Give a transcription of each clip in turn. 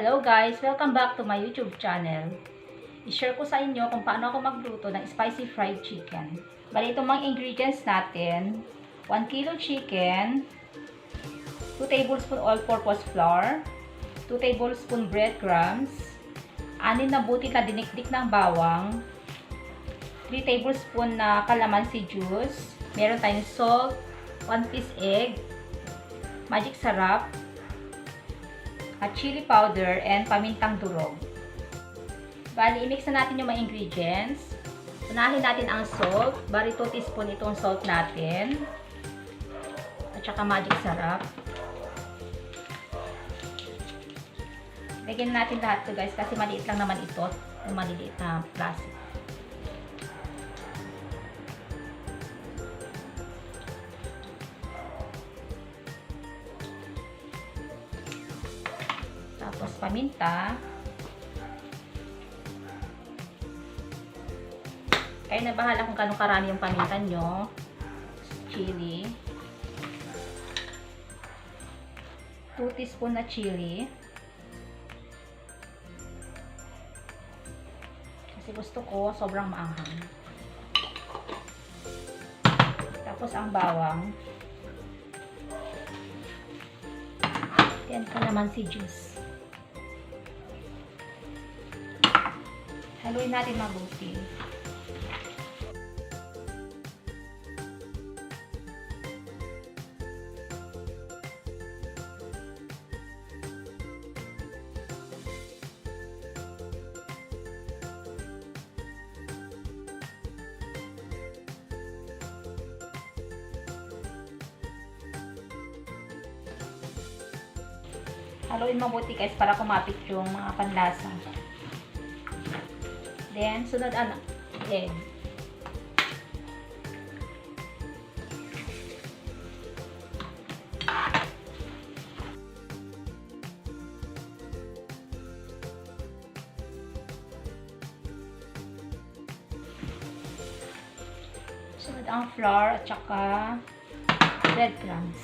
Hello guys! Welcome back to my YouTube channel. I-share ko sa inyo kung paano ako magluto ng spicy fried chicken. Bali itong mga ingredients natin, 1 kilo chicken, 2 tablespoon all-purpose flour, 2 tablespoon breadcrumbs, 6 na butil na dinikdik ng bawang, 3 tablespoon na calamansi juice, meron tayong salt, 1 piece egg, magic sarap, at chili powder, and pamintang durog. Bali, i-mix na natin yung mga ingredients. Unahin natin ang salt. Bali, 2 teaspoon itong salt natin. At saka magic sarap. Lagyan natin lahat to guys, kasi maliit lang naman ito. Yung maliliit na plastic. Tapos paminta. Kayo na bahala kung kano karami yung paminta nyo. Chili. 2 teaspoon na chili. Kasi gusto ko sobrang maanghang. Tapos ang bawang. Yan calamansi juice. Haluin natin mabuti. Haluin mabuti guys para kumapit yung mga panlasa. Then, sunod ang egg. Sunod ang flour at saka breadcrumbs.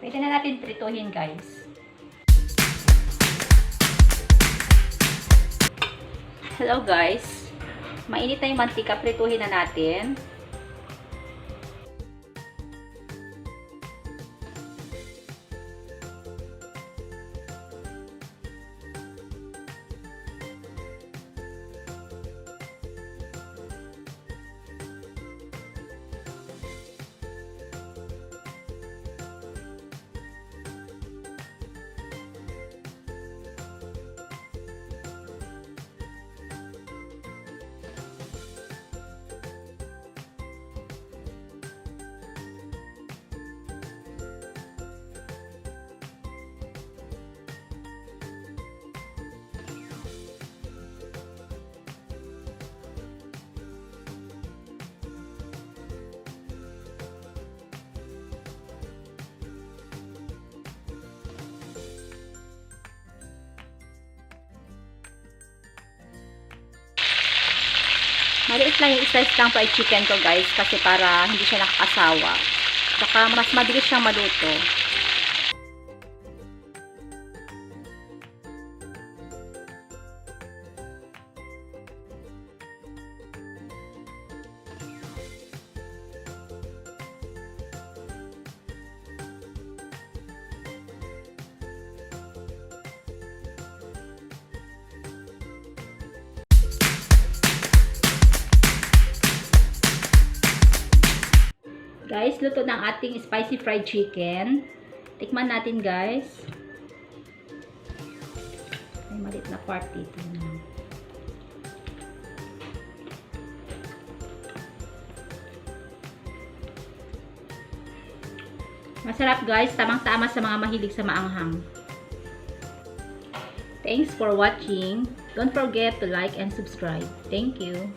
Pwede na natin prituhin guys. Hello guys. Mainit na yung mantika, prituhin na natin. Maliit lang yung slice lang fried chicken ko guys, kasi para hindi siya nakakasawa. Saka mas mabilis siyang maluto. Guys, luto ng ating spicy fried chicken. Tikman natin guys. May maliit na part dito. Masarap guys, tamang-tama sa mga mahilig sa maanghang. Thanks for watching. Don't forget to like and subscribe. Thank you.